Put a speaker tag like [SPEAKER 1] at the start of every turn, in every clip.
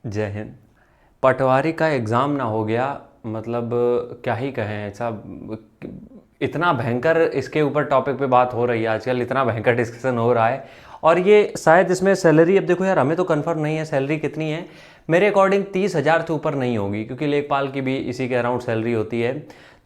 [SPEAKER 1] जय हिंद। पटवारी का एग्ज़ाम ना हो गया, मतलब क्या ही कहें। ऐसा इतना भयंकर इसके ऊपर टॉपिक पे बात हो रही है आजकल, इतना भयंकर डिस्कशन हो रहा है। और ये शायद इसमें सैलरी, अब देखो यार, हमें तो कंफर्म नहीं है सैलरी कितनी है। मेरे अकॉर्डिंग 30,000 से ऊपर नहीं होगी, क्योंकि लेखपाल की भी इसी के अराउंड सैलरी होती है।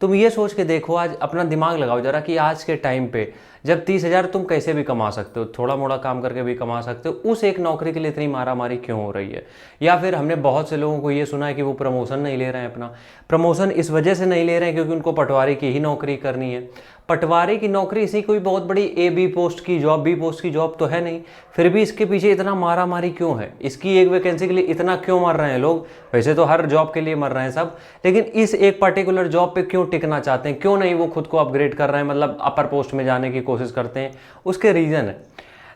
[SPEAKER 1] तुम ये सोच के देखो, आज अपना दिमाग लगाओ जरा कि आज के टाइम पे जब 30,000 तुम कैसे भी कमा सकते हो, थोड़ा मोड़ा काम करके भी कमा सकते हो, उस एक नौकरी के लिए इतनी मारा मारी क्यों हो रही है? या फिर हमने बहुत से लोगों को ये सुना है कि वो प्रमोशन नहीं ले रहे हैं। अपना प्रमोशन इस वजह से नहीं ले रहे हैं क्योंकि उनको पटवारी की ही नौकरी करनी है। पटवारी की नौकरी इसी कोई बहुत बड़ी ए बी पोस्ट की जॉब, बी पोस्ट की जॉब तो है नहीं। फिर भी इसके पीछे इतना मारा मारी क्यों है? इसकी एक वैकेंसी के लिए इतना क्यों मर रहे हैं लोग? वैसे तो हर जॉब के लिए मर रहे हैं सब, लेकिन इस एक पर्टिकुलर जॉब पे क्यों टिकना चाहते हैं? क्यों नहीं वो खुद को अपग्रेड कर रहे हैं, मतलब अपर पोस्ट में जाने की कोशिश करते हैं? उसके रीज़न है।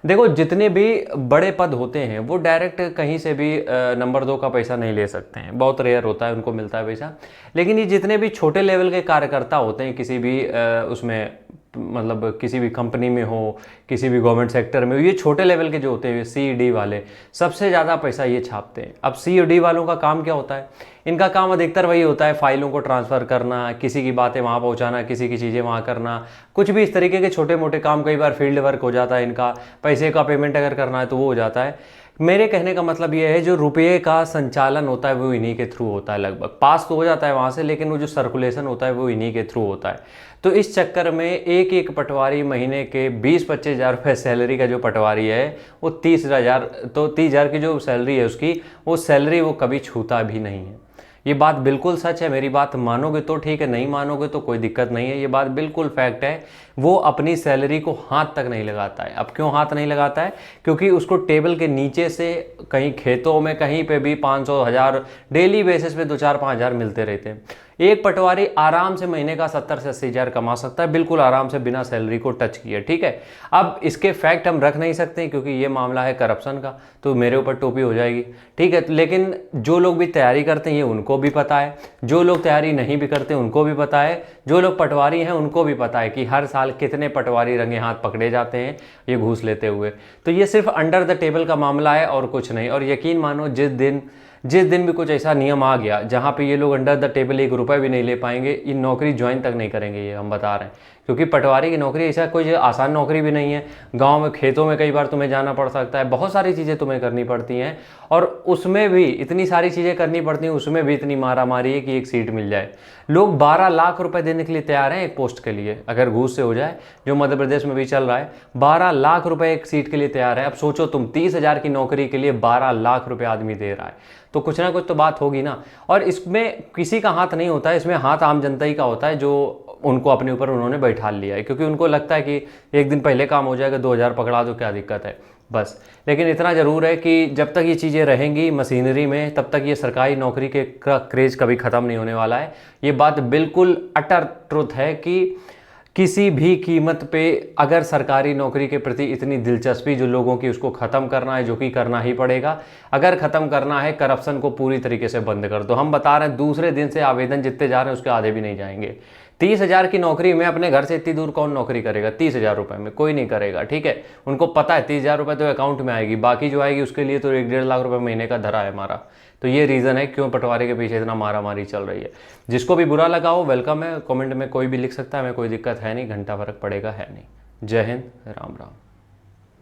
[SPEAKER 1] देखो, जितने भी बड़े पद होते हैं वो डायरेक्ट कहीं से भी नंबर 2 का पैसा नहीं ले सकते हैं, बहुत रेयर होता है उनको मिलता है पैसा। लेकिन ये जितने भी छोटे लेवल के कार्यकर्ता होते हैं किसी भी उसमें, मतलब किसी भी कंपनी में हो, किसी भी गवर्नमेंट सेक्टर में हो, ये छोटे लेवल के जो होते हैं CED वाले सबसे ज़्यादा पैसा ये छापते हैं। अब CED वालों का काम क्या होता है? इनका काम अधिकतर वही होता है, फाइलों को ट्रांसफ़र करना, किसी की बातें वहाँ पहुँचाना, किसी की चीज़ें वहाँ करना, कुछ भी इस तरीके के छोटे मोटे काम। कई बार फील्ड वर्क हो जाता है इनका, पैसे का पेमेंट अगर करना है तो वो हो जाता है। मेरे कहने का मतलब ये है, जो रुपये का संचालन होता है वो इन्हीं के थ्रू होता है। लगभग पास तो हो जाता है वहाँ से, लेकिन वो जो सर्कुलेशन होता है वो इन्हीं के थ्रू होता है। तो इस चक्कर में एक एक पटवारी महीने के 20-25 हज़ार रुपये सैलरी का जो पटवारी है वो 30,000, तो 30,000 की जो सैलरी है उसकी, वो सैलरी वो कभी छूता भी नहीं है। ये बात बिल्कुल सच है। मेरी बात मानोगे तो ठीक है, नहीं मानोगे तो कोई दिक्कत नहीं है। ये बात बिल्कुल फैक्ट है। वो अपनी सैलरी को हाथ तक नहीं लगाता है। अब क्यों हाथ नहीं लगाता है? क्योंकि उसको टेबल के नीचे से कहीं खेतों में कहीं पे भी 500 हज़ार डेली बेसिस पे 2-4-5 हज़ार मिलते रहते हैं। एक पटवारी आराम से महीने का 70 से 80 हज़ार कमा सकता है, बिल्कुल आराम से, बिना सैलरी को टच किए। ठीक है, अब इसके फैक्ट हम रख नहीं सकते क्योंकि ये मामला है करप्शन का, तो मेरे ऊपर टोपी हो जाएगी। ठीक है, लेकिन जो लोग भी तैयारी करते हैं ये उनको भी पता है, जो लोग तैयारी नहीं भी करते उनको भी पता है, जो लोग पटवारी हैं उनको भी पता है कि हर साल कितने पटवारी रंगे हाथ पकड़े जाते हैं ये घूस लेते हुए। तो ये सिर्फ अंडर द टेबल का मामला है और कुछ नहीं। और यकीन मानो, जिस दिन भी कुछ ऐसा नियम आ गया जहाँ पे ये लोग अंडर द टेबल 1 रुपये भी नहीं ले पाएंगे, ये नौकरी ज्वाइन तक नहीं करेंगे, ये हम बता रहे हैं। क्योंकि पटवारी की नौकरी ऐसा कोई आसान नौकरी भी नहीं है। गांव में, खेतों में कई बार तुम्हें जाना पड़ सकता है, बहुत सारी चीज़ें तुम्हें करनी पड़ती हैं, और उसमें भी इतनी सारी चीज़ें करनी पड़ती हैं, उसमें भी इतनी मारा मारी है कि एक सीट मिल जाए। लोग 12 लाख रुपए देने के लिए तैयार हैं एक पोस्ट के लिए, अगर घूस से हो जाए, जो मध्य प्रदेश में भी चल रहा है। 12 लाख रुपए एक सीट के लिए तैयार है। अब सोचो तुम, 30,000 की नौकरी के लिए 12 लाख रुपए आदमी दे रहा है, तो कुछ ना कुछ तो बात होगी ना। और इसमें किसी का हाथ नहीं होता है, इसमें हाथ आम जनता ही का होता है, जो उनको अपने ऊपर उन्होंने बैठा लिया है, क्योंकि उनको लगता है कि एक दिन पहले काम हो जाएगा, 2,000 पकड़ा दो, क्या दिक्कत है, बस। लेकिन इतना ज़रूर है कि जब तक ये चीज़ें रहेंगी मशीनरी में, तब तक ये सरकारी नौकरी के क्रेज़ कभी ख़त्म नहीं होने वाला है। ये बात बिल्कुल अटर ट्रुथ है कि किसी भी कीमत पे अगर सरकारी नौकरी के प्रति इतनी दिलचस्पी जो लोगों की, उसको ख़त्म करना है, जो कि करना ही पड़ेगा। अगर ख़त्म करना है, करप्शन को पूरी तरीके से बंद कर दो। हम बता रहे हैं, दूसरे दिन से आवेदन जितने जा रहे हैं उसके आधे भी नहीं जाएंगे। 30,000 की नौकरी में अपने घर से इतनी दूर कौन नौकरी करेगा? 30,000 रुपये में कोई नहीं करेगा। ठीक है, उनको पता है 30,000 रुपये तो अकाउंट में आएगी, बाकी जो आएगी उसके लिए तो 1-1.5 लाख रुपये महीने का धरा है हमारा। तो ये रीज़न है क्यों पटवारी के पीछे इतना मारा मारी चल रही है। जिसको भी बुरा लगा हो, वेलकम है, कमेंट में कोई भी लिख सकता है, हमें कोई दिक्कत है नहीं, घंटा फर्क पड़ेगा है नहीं। जय हिंद, राम राम।